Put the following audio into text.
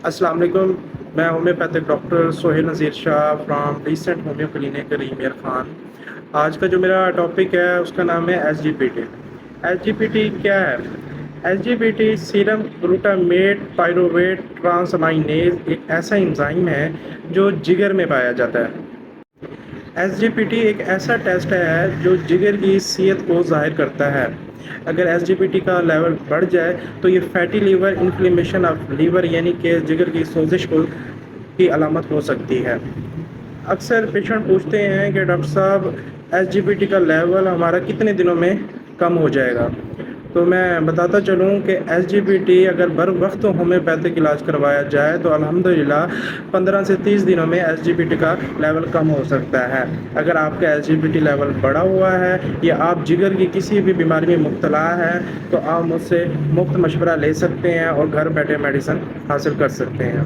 السلام علیکم. میں homeopathic doctor Sohail Nazir Shah from recent homeo clinic ریمیر خان. آج کا جو میرا ٹاپک ہے اس کا نام ہے S G P T. S G P T کیا ہے؟ S G P T serum glutamate pyruvate transaminase ایک ایسا انزائم ہے جو جگر میں پایا جاتا ہے. ایس جی پی ٹی ایک ایسا ٹیسٹ ہے جو جگر کی صحت کو ظاہر کرتا ہے. اگر ایس جی پی ٹی کا لیول بڑھ جائے تو یہ fatty liver inflammation of liver یعنی کہ جگر کی سوزش کی علامت ہو سکتی ہے. اکثر پیشنٹ پوچھتے ہیں کہ ڈاکٹر صاحب ایس جی پی ٹی کا لیول ہمارا کتنے دنوں میں کم ہو جائے گا؟ تو میں بتاتا چلوں کہ ایس جی پی ٹی اگر بر وقت ہومیوپیتھک علاج کروایا جائے تو الحمدللہ 15 سے 30 دنوں میں ایس جی پی ٹی کا لیول کم ہو سکتا ہے. اگر آپ کا S G P T level بڑا ہوا ہے یا آپ جگر کی کسی بھی بیماری میں مبتلا ہیں تو آپ مجھ سے مفت مشورہ لے سکتے ہیں اور گھر بیٹھے میڈیسن حاصل کر سکتے ہیں.